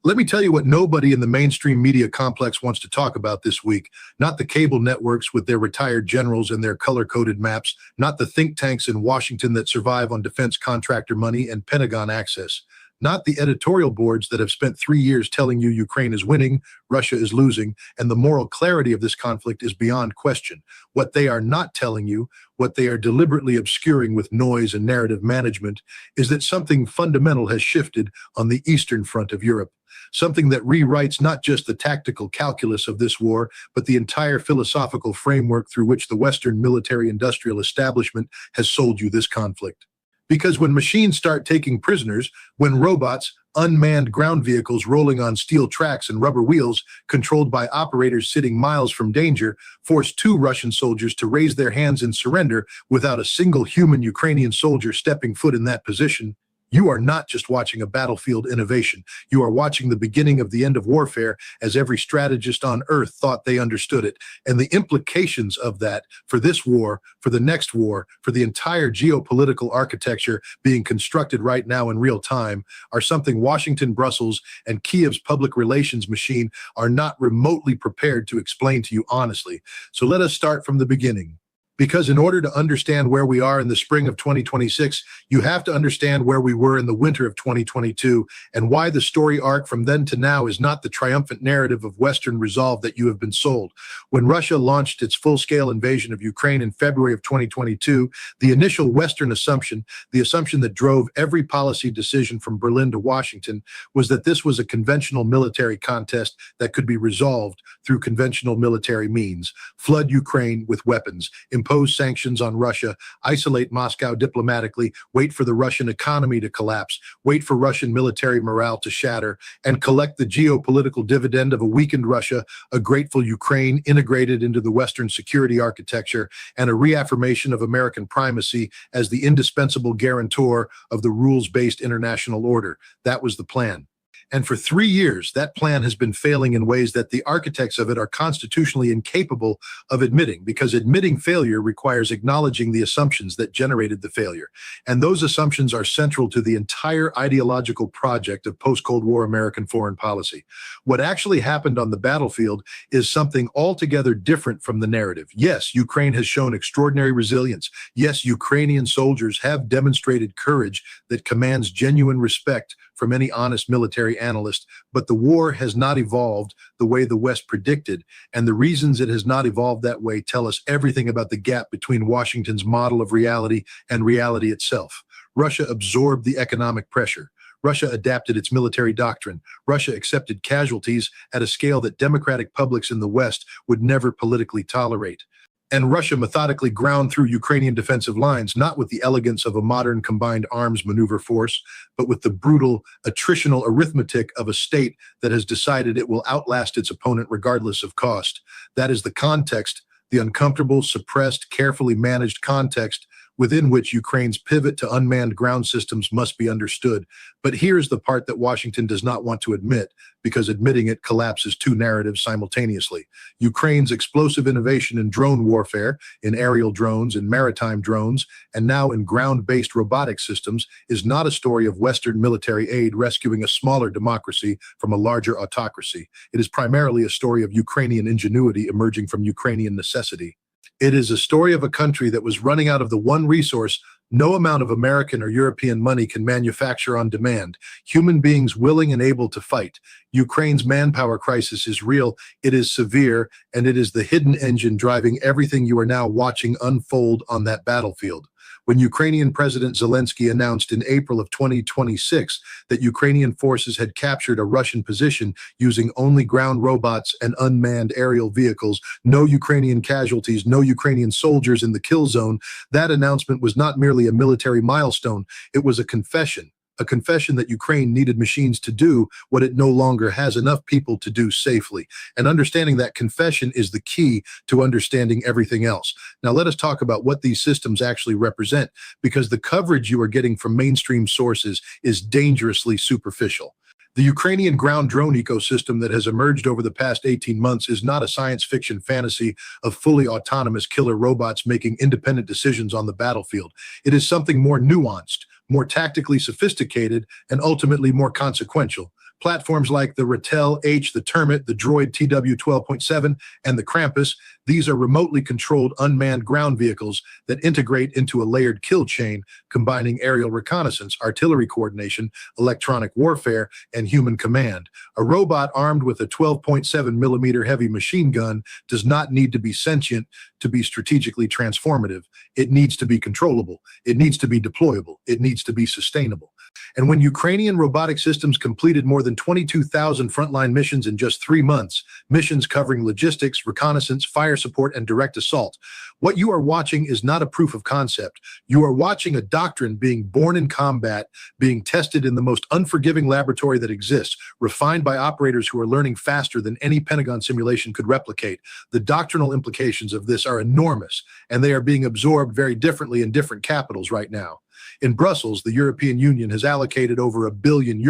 Let me tell you what nobody in the mainstream media complex wants to talk about this week. Not the cable networks with their retired generals and their color-coded maps, not the think tanks in Washington that survive on defense contractor money and Pentagon access, not the editorial boards that have spent 3 years telling you Ukraine is winning, Russia is losing, and the moral clarity of this conflict is beyond question. What they are not telling you, what they are deliberately obscuring with noise and narrative management, is that something fundamental has shifted on the eastern front of Europe. Something that rewrites not just the tactical calculus of this war, but the entire philosophical framework through which the Western military-industrial establishment has sold you this conflict. Because when machines start taking prisoners, when robots, unmanned ground vehicles rolling on steel tracks and rubber wheels, controlled by operators sitting miles from danger, force two Russian soldiers to raise their hands in surrender without a single human Ukrainian soldier stepping foot in that position, you are not just watching a battlefield innovation. You are watching the beginning of the end of warfare as every strategist on Earth thought they understood it. And the implications of that for this war, for the next war, for the entire geopolitical architecture being constructed right now in real time are something Washington, Brussels, and Kiev's public relations machine are not remotely prepared to explain to you honestly. So let us start from the beginning. Because in order to understand where we are in the spring of 2026, you have to understand where we were in the winter of 2022 and why the story arc from then to now is not the triumphant narrative of Western resolve that you have been sold. When Russia launched its full-scale invasion of Ukraine in February of 2022, the initial Western assumption, the assumption that drove every policy decision from Berlin to Washington, was that this was a conventional military contest that could be resolved through conventional military means. Flood Ukraine with weapons, impose sanctions on Russia, isolate Moscow diplomatically, wait for the Russian economy to collapse, wait for Russian military morale to shatter, and collect the geopolitical dividend of a weakened Russia, a grateful Ukraine integrated into the Western security architecture, and a reaffirmation of American primacy as the indispensable guarantor of the rules-based international order. That was the plan. And for 3 years, that plan has been failing in ways that the architects of it are constitutionally incapable of admitting, because admitting failure requires acknowledging the assumptions that generated the failure. And those assumptions are central to the entire ideological project of post-Cold War American foreign policy. What actually happened on the battlefield is something altogether different from the narrative. Yes, Ukraine has shown extraordinary resilience. Yes, Ukrainian soldiers have demonstrated courage that commands genuine respect from any honest military analyst, but the war has not evolved the way the West predicted, and the reasons it has not evolved that way tell us everything about the gap between Washington's model of reality and reality itself. Russia absorbed the economic pressure. Russia adapted its military doctrine. Russia accepted casualties at a scale that democratic publics in the West would never politically tolerate. And Russia methodically ground through Ukrainian defensive lines, not with the elegance of a modern combined arms maneuver force, but with the brutal attritional arithmetic of a state that has decided it will outlast its opponent regardless of cost. That is the context, the uncomfortable, suppressed, carefully managed context within which Ukraine's pivot to unmanned ground systems must be understood. But here's the part that Washington does not want to admit, because admitting it collapses two narratives simultaneously. Ukraine's explosive innovation in drone warfare, in aerial drones, in maritime drones, and now in ground-based robotic systems is not a story of Western military aid rescuing a smaller democracy from a larger autocracy. It is primarily a story of Ukrainian ingenuity emerging from Ukrainian necessity. It is a story of a country that was running out of the one resource no amount of American or European money can manufacture on demand: human beings willing and able to fight. Ukraine's manpower crisis is real, it is severe, and it is the hidden engine driving everything you are now watching unfold on that battlefield. When Ukrainian President Zelensky announced in April of 2026 that Ukrainian forces had captured a Russian position using only ground robots and unmanned aerial vehicles, no Ukrainian casualties, no Ukrainian soldiers in the kill zone, that announcement was not merely a military milestone, it was a confession that Ukraine needed machines to do what it no longer has enough people to do safely. And understanding that confession is the key to understanding everything else. Now let us talk about what these systems actually represent, because the coverage you are getting from mainstream sources is dangerously superficial. The Ukrainian ground drone ecosystem that has emerged over the past 18 months is not a science fiction fantasy of fully autonomous killer robots making independent decisions on the battlefield. It is something more nuanced, more tactically sophisticated, and ultimately more consequential. Platforms like the Ritter H, the Termit, the Droid TW-12.7, and the Krampus, these are remotely controlled unmanned ground vehicles that integrate into a layered kill chain, combining aerial reconnaissance, artillery coordination, electronic warfare, and human command. A robot armed with a 12.7 millimeter heavy machine gun does not need to be sentient to be strategically transformative. It needs to be controllable. It needs to be deployable. It needs to be sustainable. And when Ukrainian robotic systems completed more than 22,000 frontline missions in just 3 months, missions covering logistics, reconnaissance, fire support, and direct assault, what you are watching is not a proof of concept. You are watching a doctrine being born in combat, being tested in the most unforgiving laboratory that exists, refined by operators who are learning faster than any Pentagon simulation could replicate. The doctrinal implications of this are enormous, and they are being absorbed very differently in different capitals right now. In Brussels, the European Union has allocated over €1 billion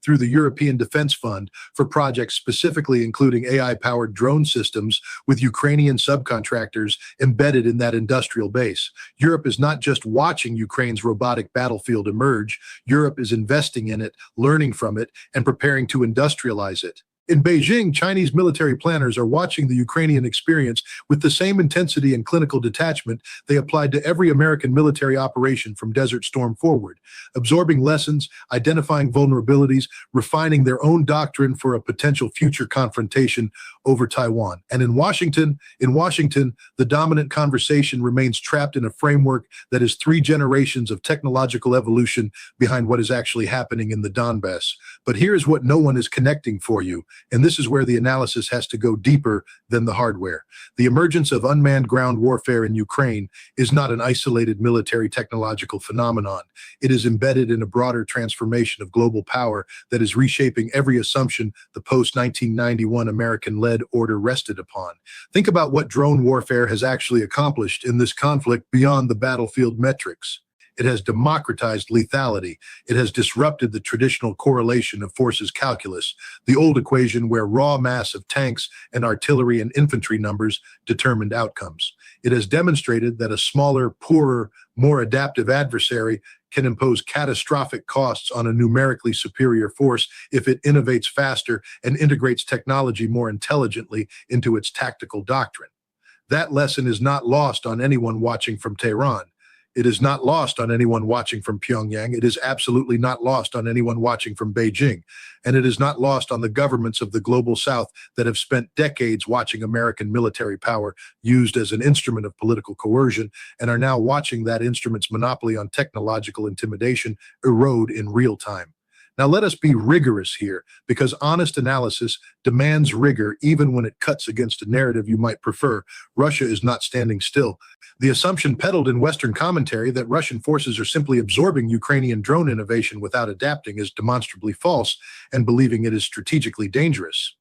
through the European Defence Fund for projects specifically including AI-powered drone systems with Ukrainian subcontractors embedded in that industrial base. Europe is not just watching Ukraine's robotic battlefield emerge. Europe is investing in it, learning from it, and preparing to industrialize it. In Beijing, Chinese military planners are watching the Ukrainian experience with the same intensity and clinical detachment they applied to every American military operation from Desert Storm forward, absorbing lessons, identifying vulnerabilities, refining their own doctrine for a potential future confrontation over Taiwan. And in Washington, the dominant conversation remains trapped in a framework that is 3 generations of technological evolution behind what is actually happening in the Donbass. But here is what no one is connecting for you. And this is where the analysis has to go deeper than the hardware. The emergence of unmanned ground warfare in Ukraine is not an isolated military technological phenomenon. It is embedded in a broader transformation of global power that is reshaping every assumption the post-1991 American-led order rested upon. Think about what drone warfare has actually accomplished in this conflict beyond the battlefield metrics. It has democratized lethality. It has disrupted the traditional correlation of forces calculus, the old equation where raw mass of tanks and artillery and infantry numbers determined outcomes. It has demonstrated that a smaller, poorer, more adaptive adversary can impose catastrophic costs on a numerically superior force if it innovates faster and integrates technology more intelligently into its tactical doctrine. That lesson is not lost on anyone watching from Tehran. It is not lost on anyone watching from Pyongyang. It is absolutely not lost on anyone watching from Beijing. And it is not lost on the governments of the global South that have spent decades watching American military power used as an instrument of political coercion and are now watching that instrument's monopoly on technological intimidation erode in real time. Now, let us be rigorous here, because honest analysis demands rigor even when it cuts against a narrative you might prefer. Russia is not standing still. The assumption peddled in Western commentary that Russian forces are simply absorbing Ukrainian drone innovation without adapting is demonstrably false, and believing it is strategically dangerous.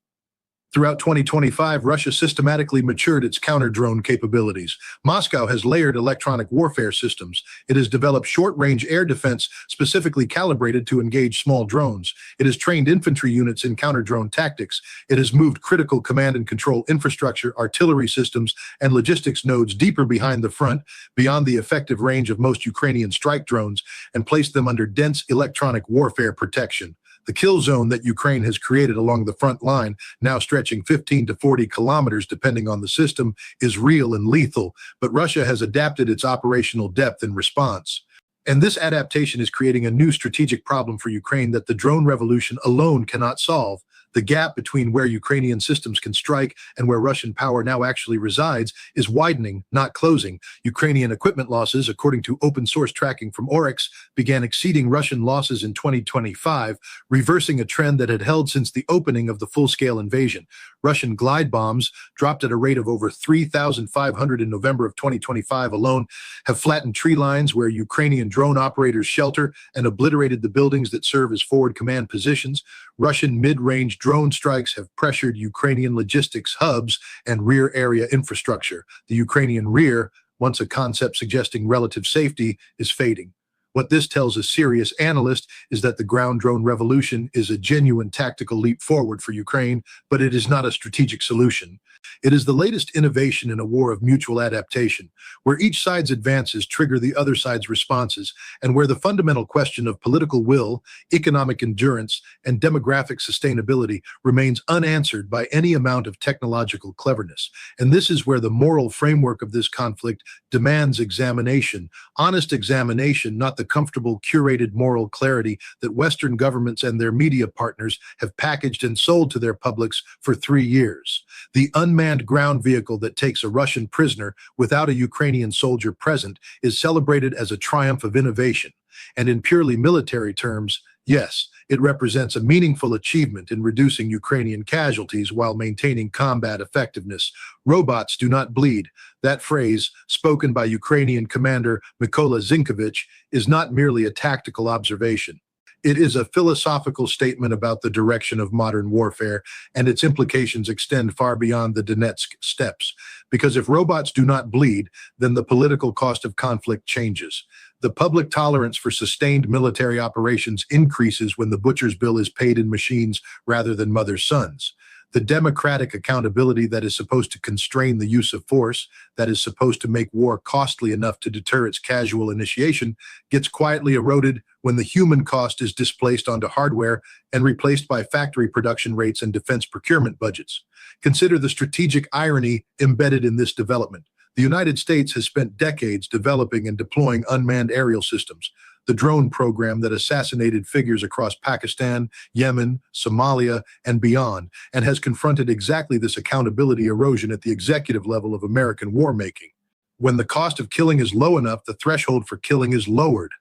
Throughout 2025, Russia systematically matured its counter-drone capabilities. Moscow has layered electronic warfare systems. It has developed short-range air defense specifically calibrated to engage small drones. It has trained infantry units in counter-drone tactics. It has moved critical command and control infrastructure, artillery systems, and logistics nodes deeper behind the front, beyond the effective range of most Ukrainian strike drones, and placed them under dense electronic warfare protection. The kill zone that Ukraine has created along the front line, now stretching 15 to 40 kilometers depending on the system, is real and lethal, but Russia has adapted its operational depth in response. And this adaptation is creating a new strategic problem for Ukraine that the drone revolution alone cannot solve. The gap between where Ukrainian systems can strike and where Russian power now actually resides is widening, not closing. Ukrainian equipment losses, according to open-source tracking from Oryx, began exceeding Russian losses in 2025, reversing a trend that had held since the opening of the full-scale invasion. Russian glide bombs, dropped at a rate of over 3,500 in November of 2025 alone, have flattened tree lines where Ukrainian drone operators shelter and obliterated the buildings that serve as forward command positions. Russian mid-range drone strikes have pressured Ukrainian logistics hubs and rear area infrastructure. The Ukrainian rear, once a concept suggesting relative safety, is fading. What this tells a serious analyst is that the ground drone revolution is a genuine tactical leap forward for Ukraine, but it is not a strategic solution. It is the latest innovation in a war of mutual adaptation, where each side's advances trigger the other side's responses, and where the fundamental question of political will, economic endurance, and demographic sustainability remains unanswered by any amount of technological cleverness. And this is where the moral framework of this conflict demands examination, honest examination, not the comfortable, curated moral clarity that Western governments and their media partners have packaged and sold to their publics for 3 years. The unmanned ground vehicle that takes a Russian prisoner without a Ukrainian soldier present is celebrated as a triumph of innovation. And in purely military terms, yes, it represents a meaningful achievement in reducing Ukrainian casualties while maintaining combat effectiveness. Robots do not bleed. That phrase, spoken by Ukrainian commander Mykola Zinkovich, is not merely a tactical observation. It is a philosophical statement about the direction of modern warfare, and its implications extend far beyond the Donetsk steppes. Because if robots do not bleed, then the political cost of conflict changes. The public tolerance for sustained military operations increases when the butcher's bill is paid in machines rather than mother's sons. The democratic accountability that is supposed to constrain the use of force, that is supposed to make war costly enough to deter its casual initiation, gets quietly eroded when the human cost is displaced onto hardware and replaced by factory production rates and defense procurement budgets. Consider the strategic irony embedded in this development. The United States has spent decades developing and deploying unmanned aerial systems, the drone program that assassinated figures across Pakistan, Yemen, Somalia, and beyond, and has confronted exactly this accountability erosion at the executive level of American war-making. When the cost of killing is low enough, the threshold for killing is lowered.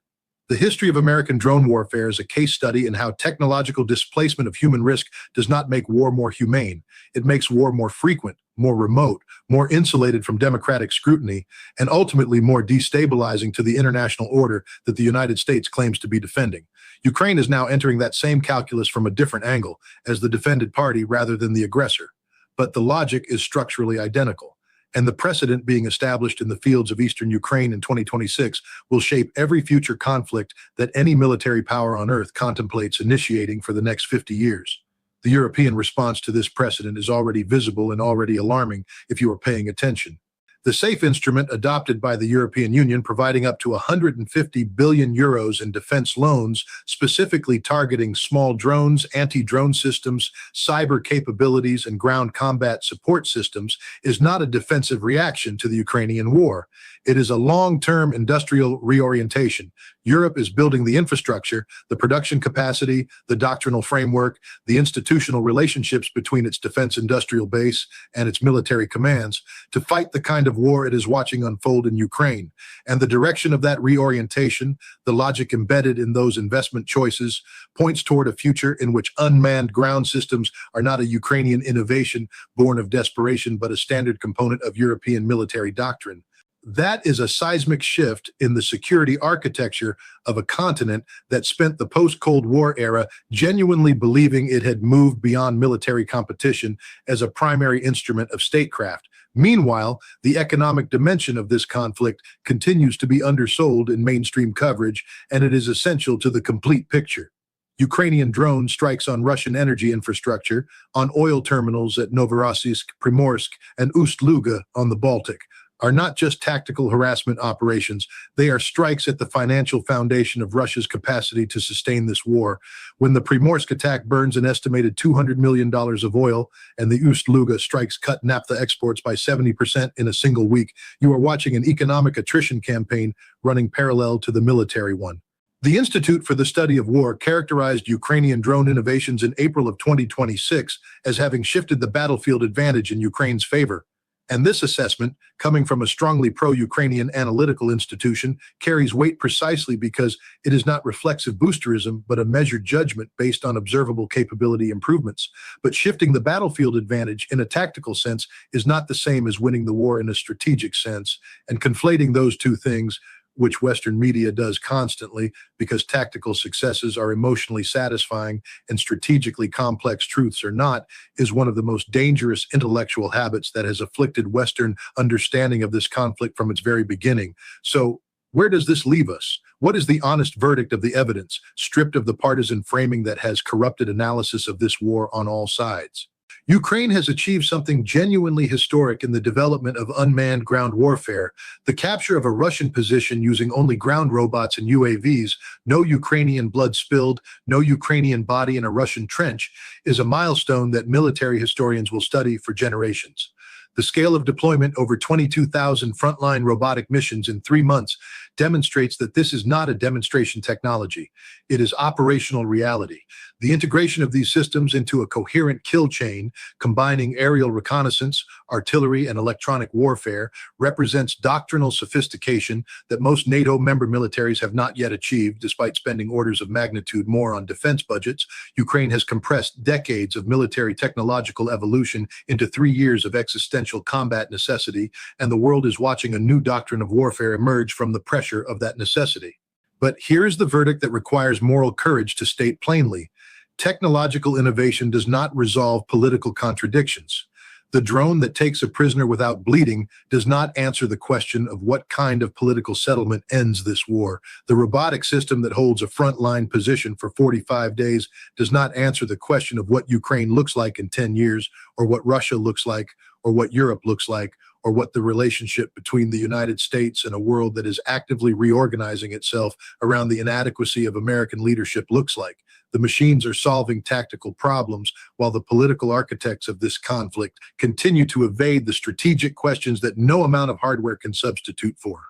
The history of American drone warfare is a case study in how technological displacement of human risk does not make war more humane. It makes war more frequent, more remote, more insulated from democratic scrutiny, and ultimately more destabilizing to the international order that the United States claims to be defending. Ukraine is now entering that same calculus from a different angle, as the defended party rather than the aggressor. But the logic is structurally identical. And the precedent being established in the fields of eastern Ukraine in 2026 will shape every future conflict that any military power on Earth contemplates initiating for the next 50 years. The European response to this precedent is already visible and already alarming if you are paying attention. The SAFE instrument adopted by the European Union, providing up to 150 billion euros in defense loans, specifically targeting small drones, anti-drone systems, cyber capabilities, and ground combat support systems, is not a defensive reaction to the Ukrainian war. It is a long-term industrial reorientation. Europe is building the infrastructure, the production capacity, the doctrinal framework, the institutional relationships between its defense industrial base and its military commands to fight the kind of war it is watching unfold in Ukraine. And the direction of that reorientation, the logic embedded in those investment choices, points toward a future in which unmanned ground systems are not a Ukrainian innovation born of desperation, but a standard component of European military doctrine. That is a seismic shift in the security architecture of a continent that spent the post-Cold War era genuinely believing it had moved beyond military competition as a primary instrument of statecraft. Meanwhile, the economic dimension of this conflict continues to be undersold in mainstream coverage, and it is essential to the complete picture. Ukrainian drone strikes on Russian energy infrastructure, on oil terminals at Novorossiysk, Primorsk, and Ust-Luga on the Baltic, are not just tactical harassment operations. They are strikes at the financial foundation of Russia's capacity to sustain this war. When the Primorsk attack burns an estimated $200 million of oil and the Ust-Luga strikes cut naphtha exports by 70% in a single week, you are watching an economic attrition campaign running parallel to the military one. The Institute for the Study of War characterized Ukrainian drone innovations in April of 2026 as having shifted the battlefield advantage in Ukraine's favor. And this assessment, coming from a strongly pro-Ukrainian analytical institution, carries weight precisely because it is not reflexive boosterism, but a measured judgment based on observable capability improvements. But shifting the battlefield advantage in a tactical sense is not the same as winning the war in a strategic sense, and conflating those two things, which Western media does constantly because tactical successes are emotionally satisfying and strategically complex truths are not, is one of the most dangerous intellectual habits that has afflicted Western understanding of this conflict from its very beginning. So where does this leave us? What is the honest verdict of the evidence, stripped of the partisan framing that has corrupted analysis of this war on all sides? Ukraine has achieved something genuinely historic in the development of unmanned ground warfare. The capture of a Russian position using only ground robots and UAVs, no Ukrainian blood spilled, no Ukrainian body in a Russian trench, is a milestone that military historians will study for generations. The scale of deployment over 22,000 frontline robotic missions in 3 months demonstrates that this is not a demonstration technology. It is operational reality. The integration of these systems into a coherent kill chain, combining aerial reconnaissance, artillery, and electronic warfare, represents doctrinal sophistication that most NATO member militaries have not yet achieved. Despite spending orders of magnitude more on defense budgets, Ukraine has compressed decades of military technological evolution into 3 years of existential combat necessity, and the world is watching a new doctrine of warfare emerge from the pressure of that necessity. But here is the verdict that requires moral courage to state plainly. Technological innovation does not resolve political contradictions. The drone that takes a prisoner without bleeding does not answer the question of what kind of political settlement ends this war. The robotic system that holds a frontline position for 45 days does not answer the question of what Ukraine looks like in 10 years, or what Russia looks like, or what Europe looks like, or what the relationship between the United States and a world that is actively reorganizing itself around the inadequacy of American leadership looks like. The machines are solving tactical problems, while the political architects of this conflict continue to evade the strategic questions that no amount of hardware can substitute for.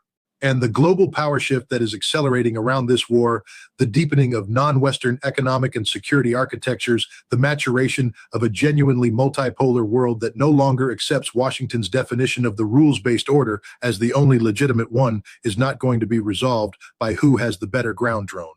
And the global power shift that is accelerating around this war, the deepening of non-Western economic and security architectures, the maturation of a genuinely multipolar world that no longer accepts Washington's definition of the rules-based order as the only legitimate one, is not going to be resolved by who has the better ground drone.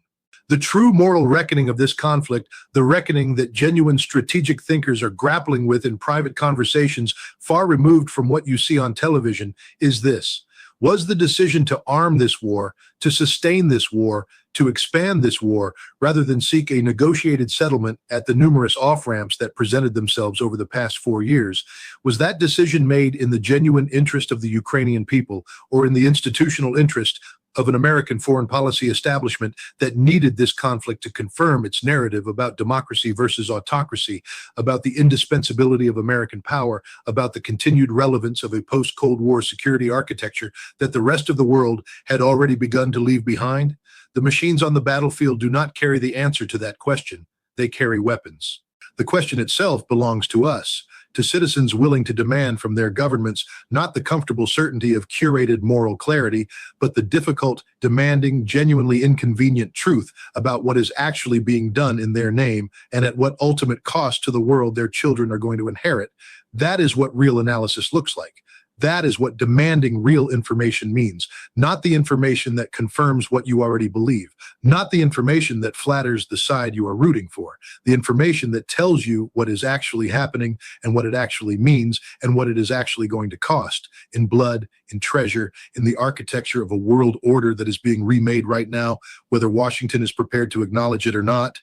The true moral reckoning of this conflict, the reckoning that genuine strategic thinkers are grappling with in private conversations far removed from what you see on television, is this. Was the decision to arm this war, to sustain this war, to expand this war, rather than seek a negotiated settlement at the numerous off-ramps that presented themselves over the past 4 years, was that decision made in the genuine interest of the Ukrainian people, or in the institutional interest of an American foreign policy establishment that needed this conflict to confirm its narrative about democracy versus autocracy, about the indispensability of American power, about the continued relevance of a post-Cold War security architecture that the rest of the world had already begun to leave behind? The machines on the battlefield do not carry the answer to that question. They carry weapons. The question itself belongs to us, to citizens willing to demand from their governments not the comfortable certainty of curated moral clarity, but the difficult, demanding, genuinely inconvenient truth about what is actually being done in their name and at what ultimate cost to the world their children are going to inherit. That is what real analysis looks like. That is what demanding real information means, not the information that confirms what you already believe, not the information that flatters the side you are rooting for, the information that tells you what is actually happening and what it actually means and what it is actually going to cost in blood, in treasure, in the architecture of a world order that is being remade right now, whether Washington is prepared to acknowledge it or not.